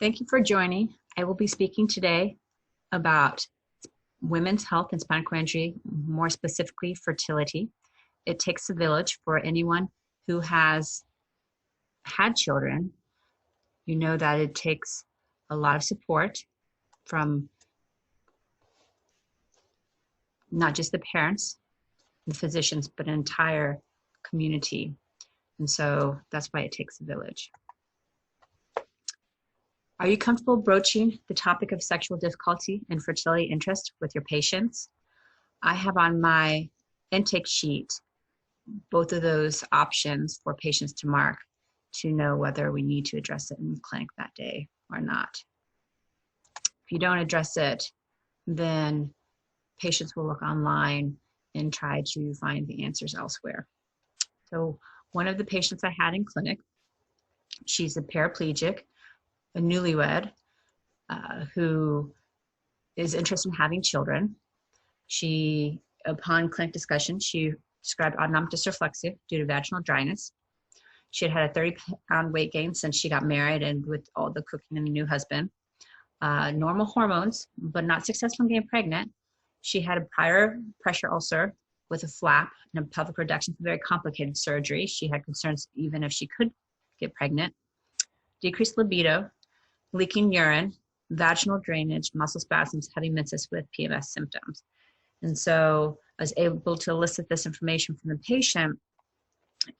Thank you for joining. I will be speaking today about women's health and spinal cord injury, more specifically fertility. It takes a village for anyone who has had children. You know that it takes a lot of support from not just the parents, the physicians, but an entire community. And so that's why it takes a village. Are you comfortable broaching the topic of sexual difficulty and fertility interest with your patients? I have on my intake sheet both of those options for patients to mark to know whether we need to address it in the clinic that day or not. If you don't address it, then patients will look online and try to find the answers elsewhere. So one of the patients I had in clinic, she's a paraplegic, a newlywed who is interested in having children. She, upon clinic discussion, she described autonomic dysreflexia due to vaginal dryness. She had had a 30-pound weight gain since she got married and with all the cooking and the new husband. Normal hormones, but not successful in getting pregnant. She had a prior pressure ulcer with a flap and a pelvic reduction, very complicated surgery. She had concerns even if she could get pregnant. Decreased libido, leaking urine, vaginal drainage, muscle spasms, heavy menses with PMS symptoms. And so I was able to elicit this information from the patient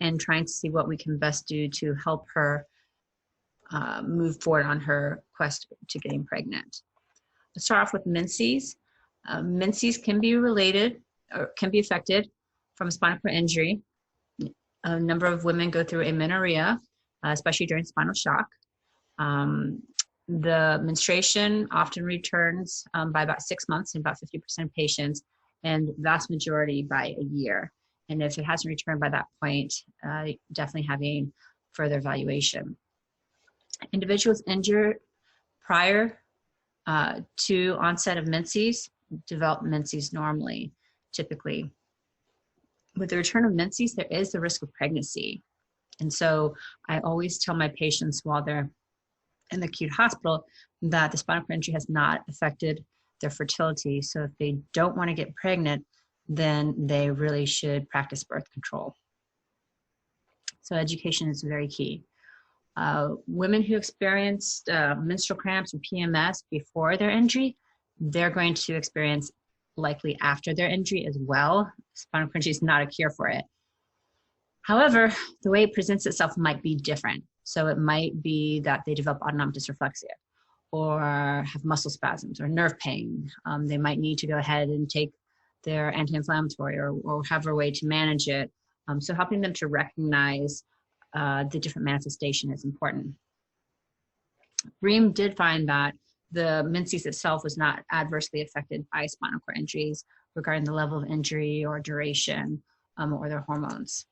and trying to see what we can best do to help her move forward on her quest to getting pregnant. Let's start off with menses. Menses can be related or can be affected from spinal cord injury. A number of women go through amenorrhea, especially during spinal shock. The menstruation often returns by about 6 months in about 50% of patients, and vast majority by a year. And if it hasn't returned by that point, definitely having further evaluation. Individuals injured prior to onset of menses develop menses normally, typically. With the return of menses, there is the risk of pregnancy. And so I always tell my patients while they're in the acute hospital that the spinal cord injury has not affected their fertility. So if they don't want to get pregnant, then they really should practice birth control. So education is very key. Women who experienced menstrual cramps or PMS before their injury, they're going to experience likely after their injury as well. Spinal cord injury is not a cure for it. However, the way it presents itself might be different. So it might be that they develop autonomic dysreflexia or have muscle spasms or nerve pain. They might need to go ahead and take their anti-inflammatory or have a way to manage it. So helping them to recognize the different manifestation is important. Bream did find that the menses itself was not adversely affected by spinal cord injuries regarding the level of injury or duration or their hormones.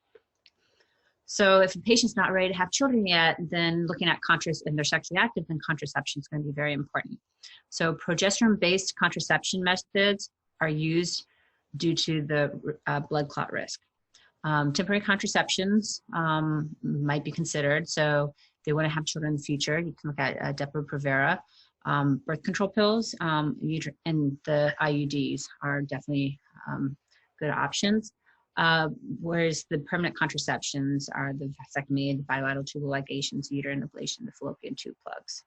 So if a patient's not ready to have children yet, then looking at and they're sexually active, then contraception is going to be very important. So progesterone-based contraception methods are used due to the blood clot risk. Temporary contraceptions might be considered. So if they want to have children in the future, you can look at Depo-Provera. Birth control pills and the IUDs are definitely good options. Whereas the permanent contraceptions are the vasectomy, the bilateral tubal ligations, uterine ablation, the fallopian tube plugs.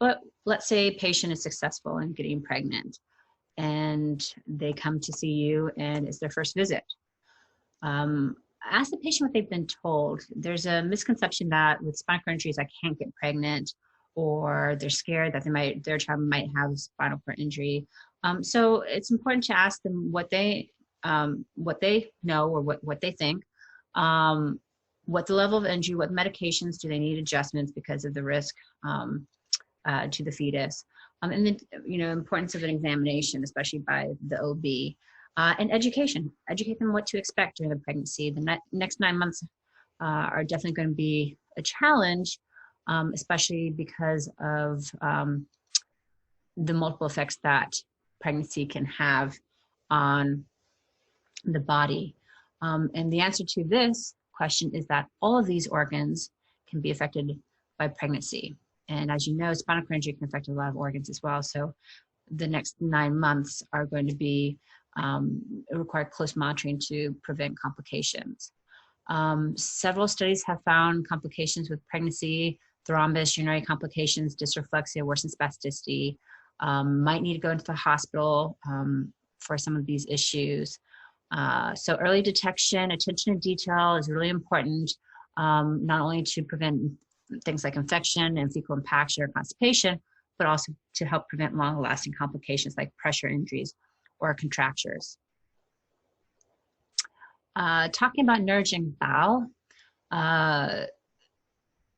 But let's say a patient is successful in getting pregnant and they come to see you and it's their first visit. Ask the patient what they've been told. There's a misconception that with spinal cord injuries, I can't get pregnant, or they're scared that their child might have a spinal cord injury. So it's important to ask them what they know or what they think, what the level of injury, what medications do they need adjustments because of the risk to the fetus, and the importance of an examination, especially by the OB, and education. Educate them what to expect during the pregnancy. The next 9 months are definitely going to be a challenge, especially because of the multiple effects that pregnancy can have on the body. And the answer to this question is that all of these organs can be affected by pregnancy. And as you know, spinal cord injury can affect a lot of organs as well. So the next 9 months are going to be require close monitoring to prevent complications. Several studies have found complications with pregnancy, thrombus, urinary complications, dysreflexia, worsened spasticity, might need to go into the hospital for some of these issues. So early detection, attention to detail is really important, not only to prevent things like infection and fecal impaction or constipation, but also to help prevent long-lasting complications like pressure injuries or contractures. Talking about nourishing bowel,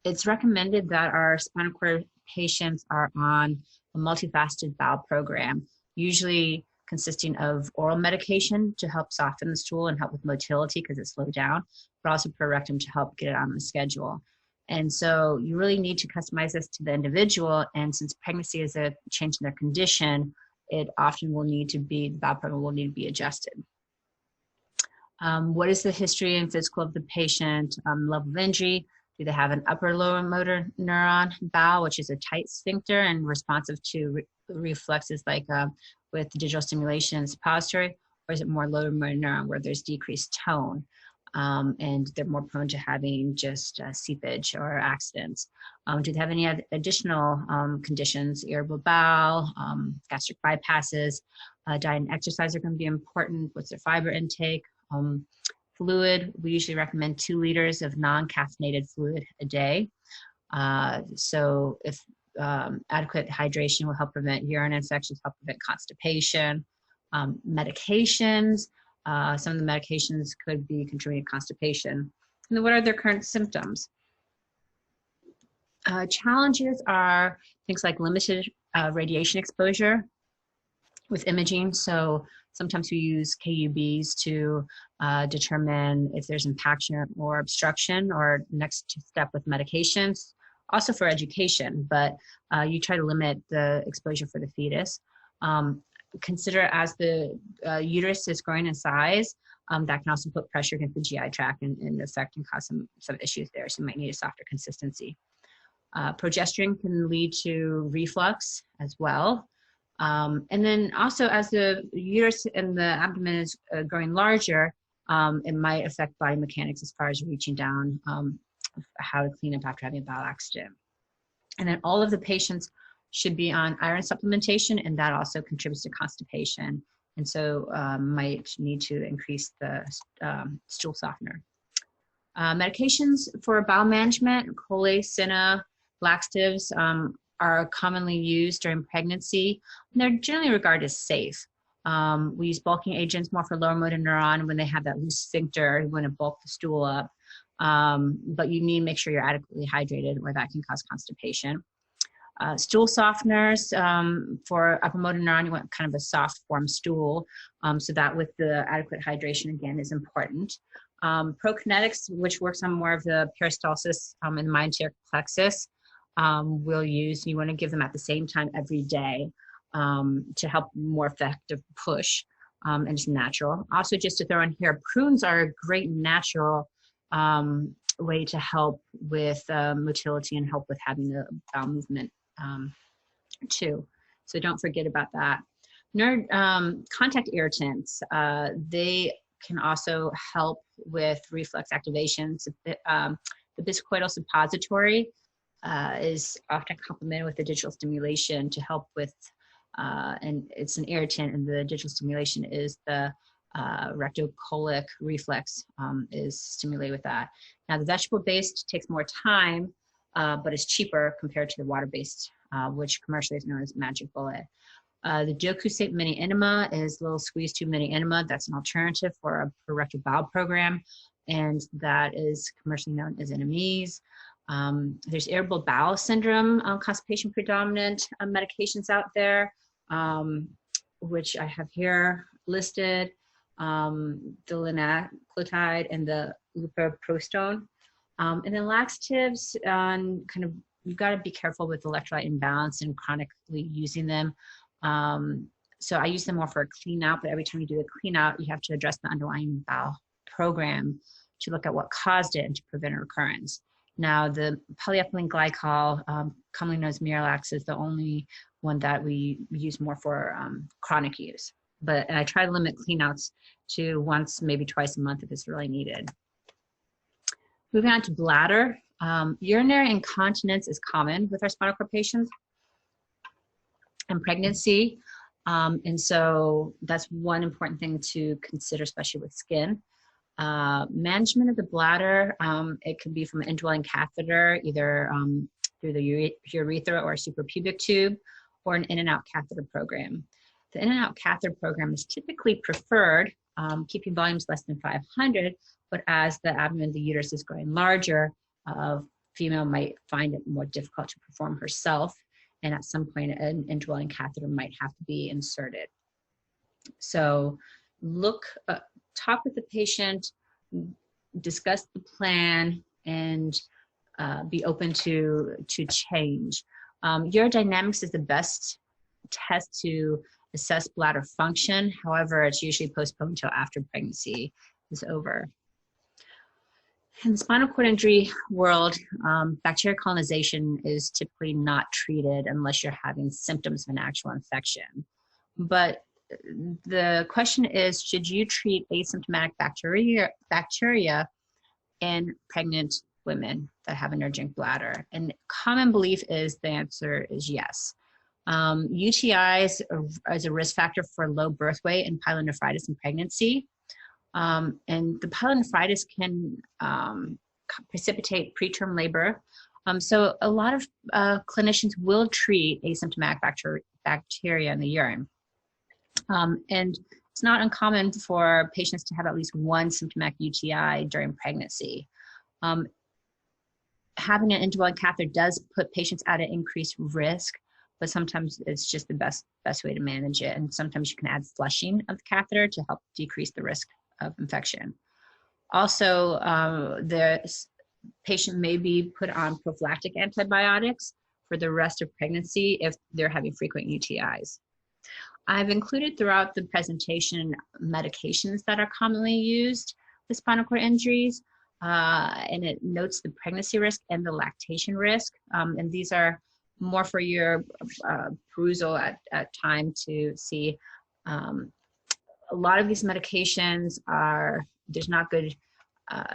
it's recommended that our spinal cord patients are on a multifaceted bowel program, usually consisting of oral medication to help soften the stool and help with motility because it's slowed down, but also per rectum to help get it on the schedule. And so you really need to customize this to the individual. And since pregnancy is a change in their condition, it often will need to be, the bowel program will need to be adjusted. What is the history and physical of the patient? Level of injury? Do they have an upper lower motor neuron bowel, which is a tight sphincter and responsive to reflexes like with digital stimulation and suppository? Or is it more lower motor neuron where there's decreased tone? And they're more prone to having just seepage or accidents. Do they have any additional conditions? Irritable bowel, gastric bypasses, diet and exercise are going to be important. What's their fiber intake? Fluid, we usually recommend 2 liters of non-caffeinated fluid a day. So if adequate hydration will help prevent urine infections, help prevent constipation. Medications, some of the medications could be contributing to constipation. And then what are their current symptoms? Challenges are things like limited radiation exposure with imaging. So sometimes we use KUBs to determine if there's impaction or obstruction, or next step with medications, also for education, but you try to limit the exposure for the fetus. Consider as the uterus is growing in size, that can also put pressure against the GI tract and affect and cause some issues there. So you might need a softer consistency. Progesterone can lead to reflux as well. And then also as the uterus and the abdomen is growing larger, it might affect body mechanics as far as reaching down, how to clean up after having a bowel accident. And then all of the patients should be on iron supplementation, and that also contributes to constipation. And so might need to increase the stool softener. Medications for bowel management, Colate, Senna, laxatives are commonly used during pregnancy, and they're generally regarded as safe. We use bulking agents more for lower motor neuron when they have that loose sphincter, you want to bulk the stool up, but you need to make sure you're adequately hydrated or that can cause constipation. Stool softeners for upper motor neuron, you want kind of a soft form stool, so that with the adequate hydration again is important. Prokinetics, which works on more of the peristalsis in the myenteric plexus, we'll use, you want to give them at the same time every day to help more effective push, and it's natural. Also, just to throw in here, prunes are a great natural way to help with motility and help with having the bowel movement too. So don't forget about that. Contact irritants, they can also help with reflex activations. The biscoidal suppository is often complemented with the digital stimulation to help with, and it's an irritant, and the digital stimulation is the rectocolic reflex is stimulated with that. Now the vegetable-based takes more time, but is cheaper compared to the water-based, which commercially is known as Magic Bullet. The Docusate Mini Enema is a little squeeze tube mini enema. That's an alternative for a rectal bowel program, and that is commercially known as Enemies. There's irritable bowel syndrome, constipation predominant medications out there, which I have here listed, the linaclotide and the lupeprostrone. And then laxatives, kind of, you've got to be careful with electrolyte imbalance and chronically using them. So I use them more for a clean out, but every time you do a clean out, you have to address the underlying bowel program to look at what caused it and to prevent a recurrence. Now, the polyethylene glycol, commonly known as Miralax, is the only one that we use more for chronic use. And I try to limit cleanouts to once, maybe twice a month if it's really needed. Moving on to bladder. Urinary incontinence is common with our spinal cord patients and pregnancy. And so that's one important thing to consider, especially with skin. Management of the bladder, it could be from an indwelling catheter, either through the urethra or suprapubic tube, or an in and out catheter program. The in and out catheter program is typically preferred, keeping volumes less than 500, but as the abdomen of the uterus is growing larger, a female might find it more difficult to perform herself, and at some point an indwelling catheter might have to be inserted. So talk with the patient, discuss the plan, and be open to change. Urodynamics is the best test to assess bladder function. However, it's usually postponed until after pregnancy is over. In the spinal cord injury world, bacterial colonization is typically not treated unless you're having symptoms of an actual infection. But the question is, should you treat asymptomatic bacteria in pregnant women that have an urgent bladder? And common belief is the answer is yes. UTIs is a risk factor for low birth weight and pyelonephritis in pregnancy. And the pyelonephritis can precipitate preterm labor. So a lot of clinicians will treat asymptomatic bacteria in the urine. And it's not uncommon for patients to have at least one symptomatic UTI during pregnancy. Having an indwelling catheter does put patients at an increased risk, but sometimes it's just the best way to manage it. And sometimes you can add flushing of the catheter to help decrease the risk of infection. Also, the patient may be put on prophylactic antibiotics for the rest of pregnancy if they're having frequent UTIs. I've included throughout the presentation medications that are commonly used with spinal cord injuries, and it notes the pregnancy risk and the lactation risk. And these are more for your perusal at time to see. A lot of these medications there's not good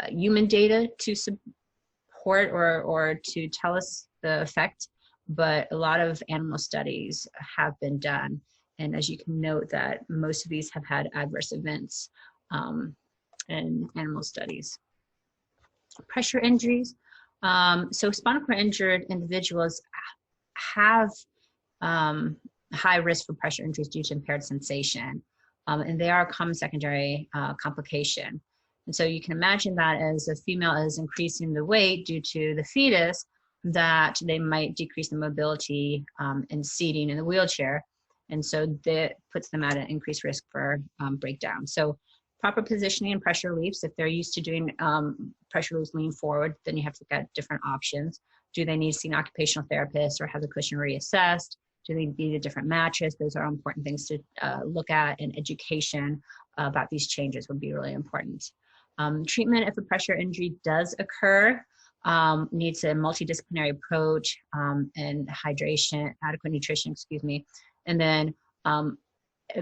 human data to support or to tell us the effect, but a lot of animal studies have been done. And as you can note that most of these have had adverse events in animal studies. Pressure injuries. So spinal cord injured individuals have high risk for pressure injuries due to impaired sensation. And they are a common secondary complication. And so you can imagine that as a female is increasing the weight due to the fetus, that they might decrease the mobility and seating in the wheelchair. And so that puts them at an increased risk for breakdown. So proper positioning and pressure reliefs, if they're used to doing pressure reliefs lean forward, then you have to look at different options. Do they need to see an occupational therapist or have the cushion reassessed? Do they need a different mattress? Those are important things to look at, and education about these changes would be really important. Treatment if a pressure injury does occur needs a multidisciplinary approach and hydration, adequate nutrition, and then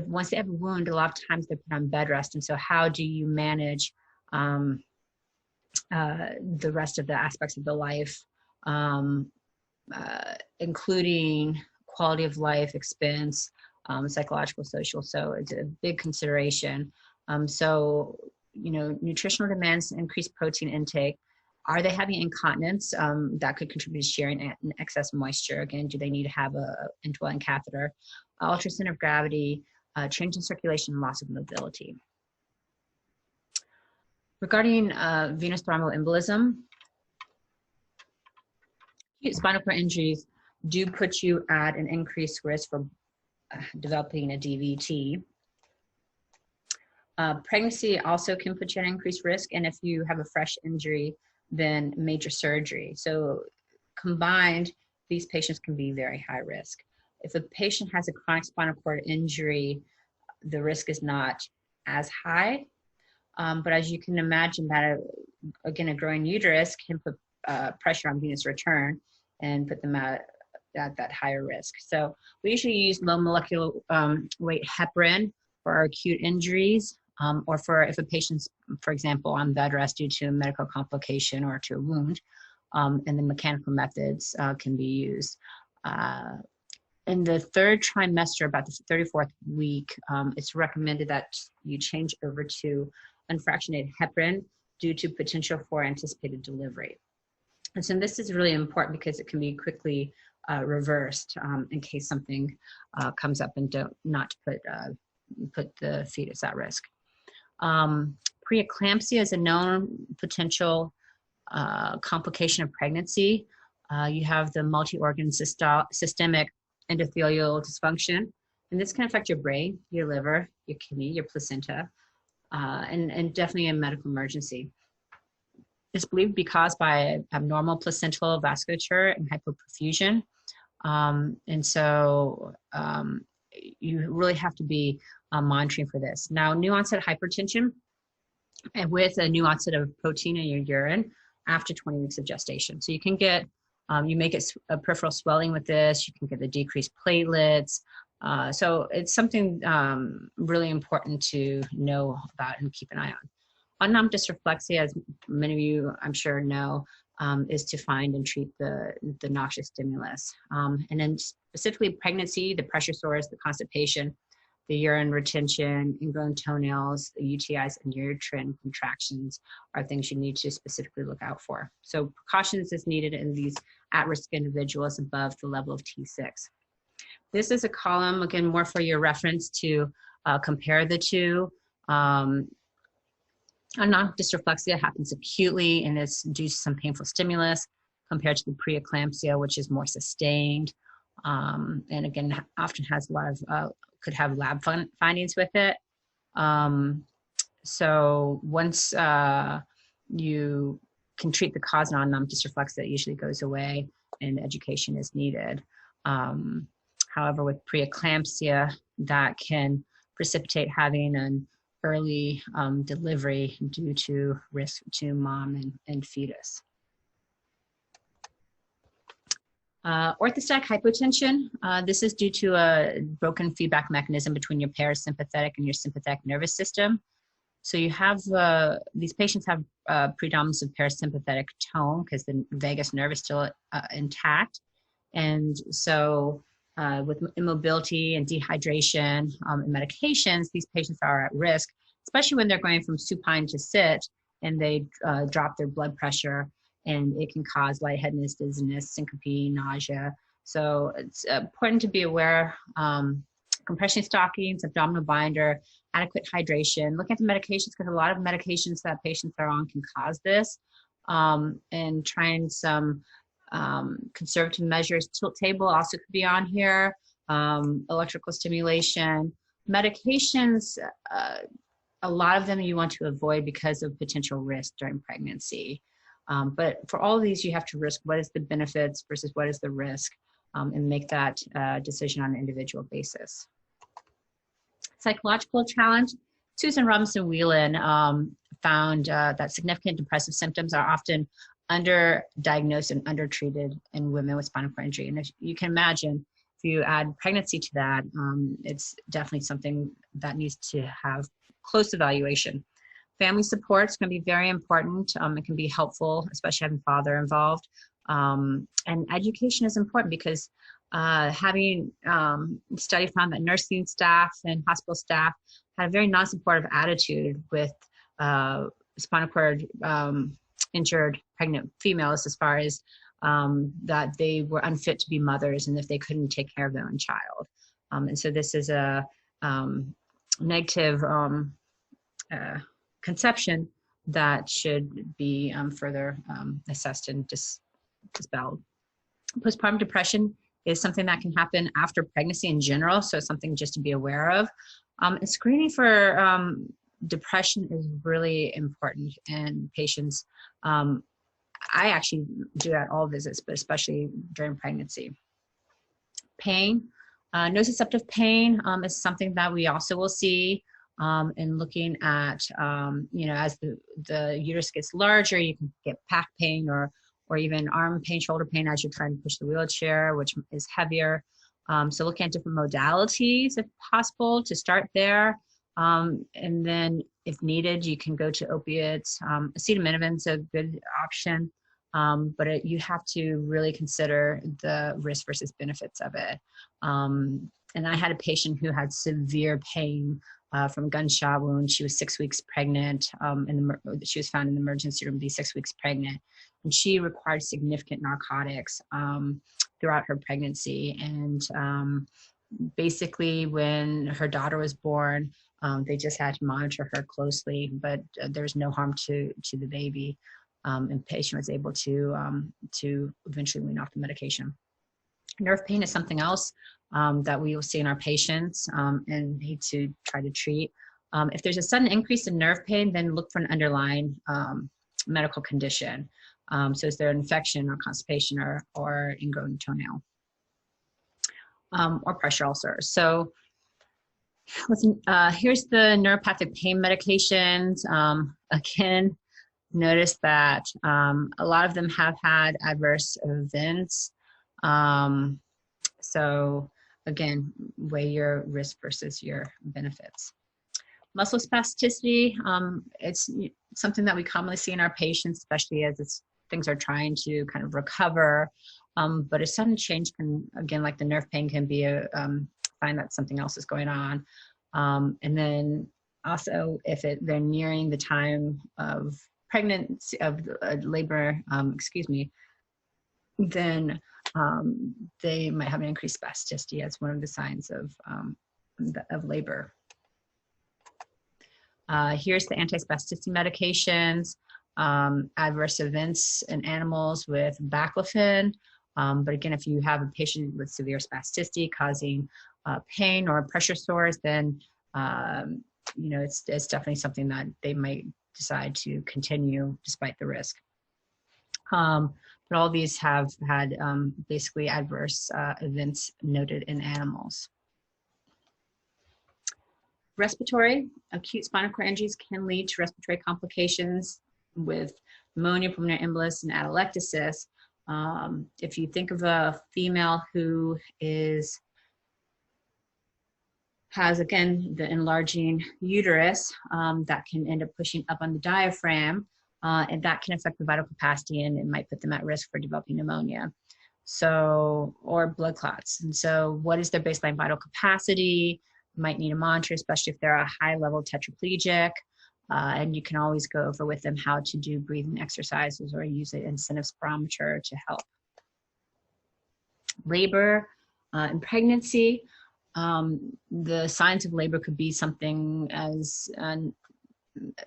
once they have a wound, a lot of times they're put on bed rest. And so how do you manage the rest of the aspects of the life, including quality of life, expense, psychological, social. So it's a big consideration. So, nutritional demands, increased protein intake. Are they having incontinence? That could contribute to sharing excess moisture. Again, do they need to have a indwelling catheter? Ultracenter of gravity, change in circulation, and loss of mobility. Regarding venous thromboembolism, spinal cord injuries do put you at an increased risk for developing a DVT. Pregnancy also can put you at increased risk, and if you have a fresh injury, then major surgery. So combined, these patients can be very high risk. If a patient has a chronic spinal cord injury, the risk is not as high. But as you can imagine, that again, a growing uterus can put pressure on venous return and put them at that higher risk. So we usually use low molecular weight heparin for our acute injuries, or for if a patient's, for example, on bed rest due to a medical complication or to a wound, and the mechanical methods can be used. In the third trimester, about the 34th week, it's recommended that you change over to unfractionated heparin due to potential for anticipated delivery. And so this is really important because it can be quickly reversed in case something comes up, and not to put the fetus at risk. Preeclampsia is a known potential complication of pregnancy. You have the multi-organ systemic endothelial dysfunction, and this can affect your brain, your liver, your kidney, your placenta, and definitely a medical emergency. It's believed to be caused by abnormal placental vasculature and hypoperfusion. And so you really have to be monitoring for this. Now, new onset hypertension, and with a new onset of protein in your urine after 20 weeks of gestation. So you can get, you may get a peripheral swelling with this, you can get the decreased platelets. So it's something really important to know about and keep an eye on. Autonomic dysreflexia, as many of you I'm sure know, is to find and treat the noxious stimulus. And then specifically pregnancy, the pressure sores, the constipation, the urine retention, ingrown toenails, the UTIs, and uterine contractions are things you need to specifically look out for. So precautions is needed in these at-risk individuals above the level of T6. This is a column, again, more for your reference to compare the two. Autonomic dysreflexia happens acutely and it's due to some painful stimulus compared to the preeclampsia, which is more sustained. And again, often has a lot of, could have lab findings with it. So once you can treat the cause of autonomic dysreflexia, it usually goes away and education is needed. However, with preeclampsia, that can precipitate having an early delivery due to risk to mom and fetus. Orthostatic hypotension, this is due to a broken feedback mechanism between your parasympathetic and your sympathetic nervous system. So you have, these patients have predominance of parasympathetic tone because the vagus nerve is still intact. And so with immobility and dehydration and medications, these patients are at risk, especially when they're going from supine to sit and they drop their blood pressure, and it can cause lightheadedness, dizziness, syncope, nausea. So it's important to be aware. Compression stockings, abdominal binder, adequate hydration. Look at the medications because a lot of medications that patients are on can cause this. And trying some conservative measures. Tilt table also could be on here. Electrical stimulation. Medications, a lot of them you want to avoid because of potential risk during pregnancy. But for all of these, you have to risk what is the benefits versus what is the risk, and make that decision on an individual basis. Psychological challenge. Susan Robinson Whelan found that significant depressive symptoms are often underdiagnosed and undertreated in women with spinal cord injury. And if you can imagine, if you add pregnancy to that, it's definitely something that needs to have close evaluation. Family support is going to be very important. It can be helpful, especially having father involved. And education is important because having study found that nursing staff and hospital staff had a very non-supportive attitude with spinal cord injured pregnant females, as far as that they were unfit to be mothers and if they couldn't take care of their own child. And so this is a negative conception that should be further assessed and dispelled. Postpartum depression is something that can happen after pregnancy in general, so something just to be aware of. And screening for depression is really important in patients. I actually do at all visits, but especially during pregnancy. Pain, nociceptive pain is something that we also will see in looking at, you know, as the uterus gets larger, you can get back pain or or even arm pain, shoulder pain as you're trying to push the wheelchair, which is heavier. So looking at different modalities if possible to start there. And then if needed, you can go to opiates. Acetaminophen's a good option, but you have to really consider the risk versus benefits of it. And I had a patient who had severe pain from a gunshot wound. She was 6 weeks pregnant. She was found in the emergency room to be 6 weeks pregnant. And she required significant narcotics throughout her pregnancy. And basically when her daughter was born, they just had to monitor her closely, but there was no harm to the baby. And the patient was able to eventually wean off the medication. Nerve pain is something else that we will see in our patients and need to try to treat. If there's a sudden increase in nerve pain, then look for an underlying medical condition. So is there an infection or constipation or ingrown toenail or pressure ulcers? So here's the neuropathic pain medications. Again, notice that a lot of them have had adverse events. So again, weigh your risk versus your benefits. Muscle spasticity, it's something that we commonly see in our patients, especially as things are trying to kind of recover. But a sudden change can, again, like the nerve pain, can be a sign that something else is going on. And then also if they're nearing the time of pregnancy, of labor, then they might have an increased spasticity as one of the signs of labor. Here's the anti-spasticity medications, adverse events in animals with baclofen. But again, if you have a patient with severe spasticity causing pain or pressure sores, then it's definitely something that they might decide to continue despite the risk. But all these have had basically adverse events noted in animals. Respiratory, acute spinal cord injuries can lead to respiratory complications with pneumonia, pulmonary embolus, and atelectasis. If you think of a female who has, again, the enlarging uterus, that can end up pushing up on the diaphragm, and that can affect the vital capacity, and it might put them at risk for developing pneumonia. So, or blood clots. And so what is their baseline vital capacity? Might need a monitor, especially if they're a high-level tetraplegic. And you can always go over with them how to do breathing exercises or use an incentive spirometer to help. Labor and pregnancy. The signs of labor could be something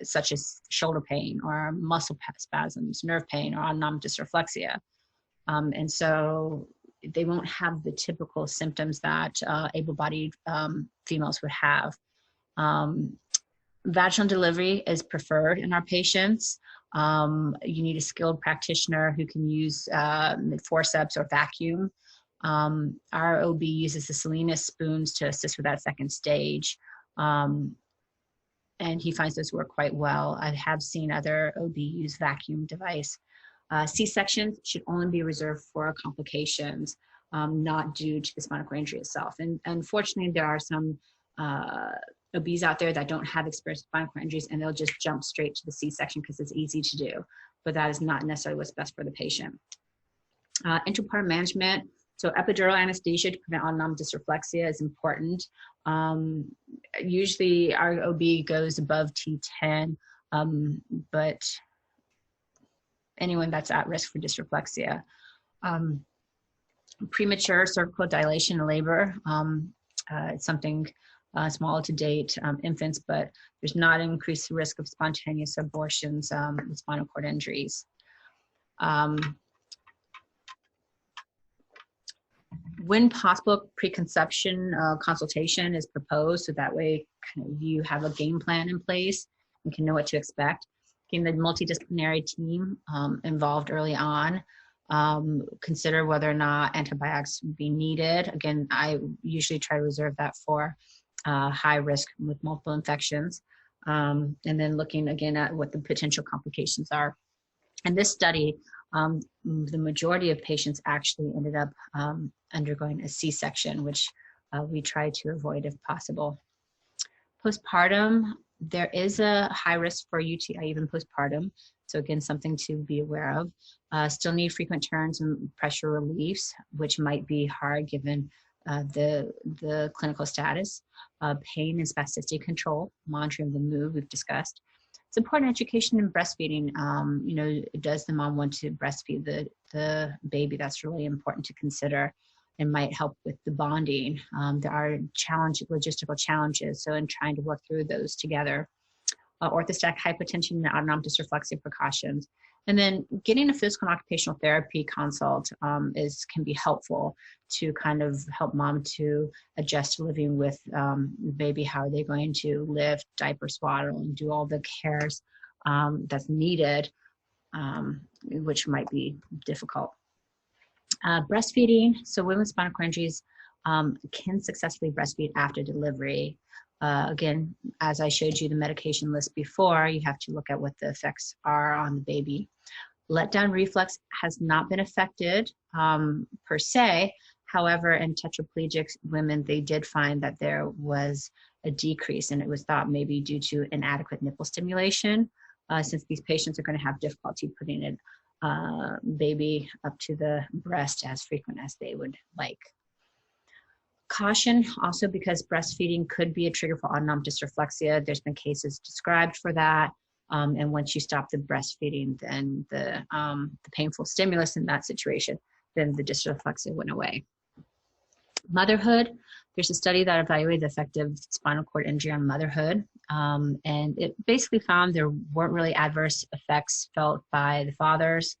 such as shoulder pain or muscle spasms, nerve pain, or autonomic dysreflexia. And so they won't have the typical symptoms that able-bodied females would have. Vaginal delivery is preferred in our patients. You need a skilled practitioner who can use forceps or vacuum. Our OB uses the Salinas spoons to assist with that second stage. And he finds those work quite well. I have seen other OB use vacuum device. C-sections should only be reserved for complications, not due to the spinal cord injury itself. And unfortunately, there are some OBs out there that don't have experience with spinal cord injuries, and they'll just jump straight to the C-section because it's easy to do, but that is not necessarily what's best for the patient. Intrapartum management, so epidural anesthesia to prevent autonomic dysreflexia is important. Usually our OB goes above T10, but anyone that's at risk for dysreflexia. Premature cervical dilation in labor, it's something small to date infants, but there's not an increased risk of spontaneous abortions with spinal cord injuries. When possible, preconception consultation is proposed, so that way you have a game plan in place and can know what to expect. Getting the multidisciplinary team involved early on. Consider whether or not antibiotics would be needed. Again, I usually try to reserve that for high risk with multiple infections. And then looking again at what the potential complications are. In this study, The majority of patients actually ended up undergoing a C-section, which we try to avoid if possible. Postpartum, there is a high risk for UTI even postpartum. So again, something to be aware of. Still need frequent turns and pressure reliefs, which might be hard given the clinical status. Pain and spasticity control, monitoring the mood we've discussed. It's important education in breastfeeding. You know, does the mom want to breastfeed the baby? That's really important to consider and might help with the bonding. There are logistical challenges, so in trying to work through those together. Orthostatic hypotension and autonomic dysreflexia precautions. And then getting a physical and occupational therapy consult can be helpful to kind of help mom to adjust to living with baby. How are they going to lift, diaper, swaddle, and do all the cares that's needed, which might be difficult. Breastfeeding. So women with spinal cord injuries can successfully breastfeed after delivery. Again, as I showed you the medication list before, you have to look at what the effects are on the baby. Letdown reflex has not been affected per se. However, in tetraplegic women, they did find that there was a decrease, and it was thought maybe due to inadequate nipple stimulation, since these patients are going to have difficulty putting it baby up to the breast as frequent as they would like. Caution also, because breastfeeding could be a trigger for autonomic dysreflexia. There's been cases described for that. And once you stop the breastfeeding, then the painful stimulus in that situation, then the dysreflexia went away. Motherhood, there's a study that evaluated the effect of spinal cord injury on motherhood. And it basically found there weren't really adverse effects felt by the fathers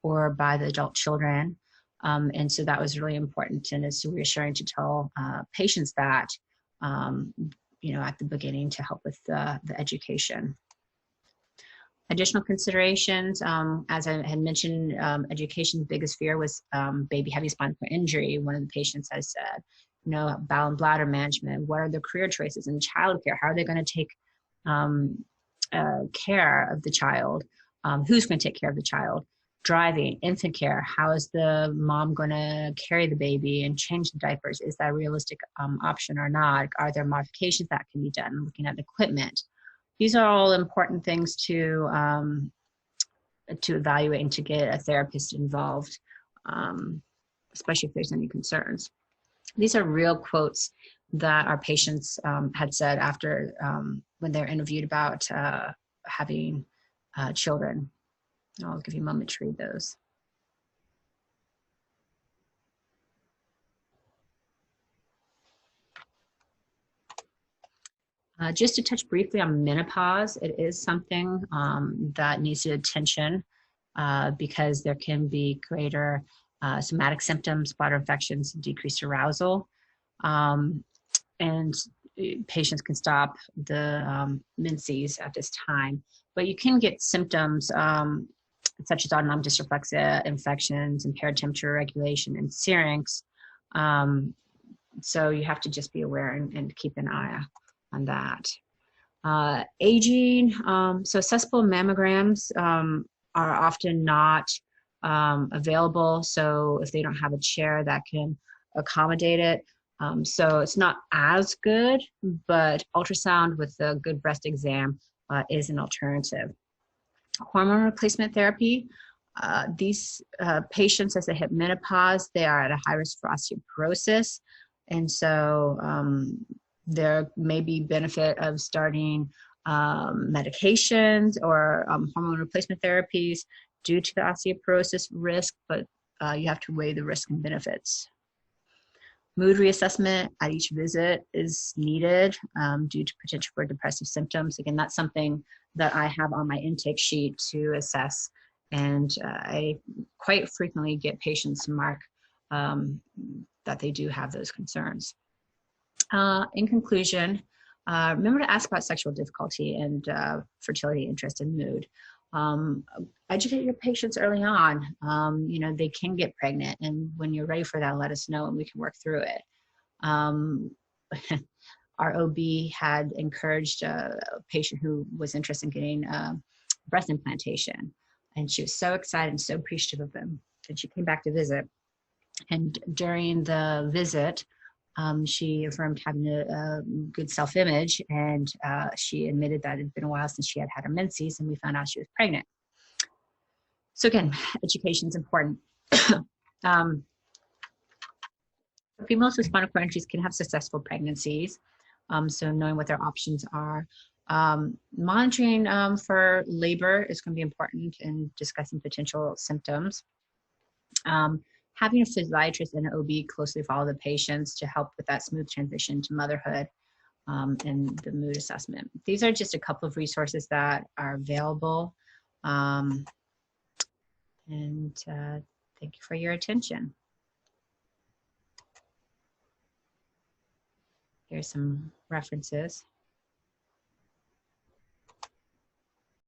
or by the adult children. And so that was really important, and it's reassuring to tell patients that, you know, at the beginning to help with the education. Additional considerations, as I had mentioned, education's biggest fear was baby having spinal cord injury. One of the patients has said, you know, bowel and bladder management, what are their career choices in childcare? How are they going to take care of the child? Who's going to take care of the child? Driving, infant care, how is the mom going to carry the baby and change the diapers? Is that a realistic option or not? Are there modifications that can be done? Looking at equipment. These are all important things to evaluate and to get a therapist involved, especially if there's any concerns. These are real quotes that our patients had said after when they're interviewed about having children. I'll give you a moment to read those. Just to touch briefly on menopause, it is something that needs attention because there can be greater somatic symptoms, bladder infections, decreased arousal, and patients can stop the menses at this time. But you can get symptoms such as autonomic dysreflexia, infections, impaired temperature regulation, and syrinx. So you have to just be aware and keep an eye on that. Aging, so accessible mammograms are often not available. So if they don't have a chair that can accommodate it, so it's not as good, but ultrasound with a good breast exam is an alternative. Hormone replacement therapy. These patients, as they hit menopause, they are at a high risk for osteoporosis. And so there may be benefit of starting medications or hormone replacement therapies due to the osteoporosis risk, but you have to weigh the risk and benefits. Mood reassessment at each visit is needed due to potential for depressive symptoms. Again, that's something that I have on my intake sheet to assess. And I quite frequently get patients to mark that they do have those concerns. In conclusion, remember to ask about sexual difficulty and fertility, interest, and mood. Educate your patients early on. You know, they can get pregnant, and when you're ready for that, let us know and we can work through it. Our OB had encouraged a patient who was interested in getting breast implantation. And she was so excited and so appreciative of him. And she came back to visit. And during the visit, she affirmed having a good self-image, and she admitted that it had been a while since she had had her menses, and we found out she was pregnant. So again, education is important. Females with spinal cord injuries can have successful pregnancies. So knowing what their options are. Monitoring for labor is going to be important in discussing potential symptoms. Having a physiatrist and an OB closely follow the patients to help with that smooth transition to motherhood, and the mood assessment. These are just a couple of resources that are available. And thank you for your attention. Here's some references.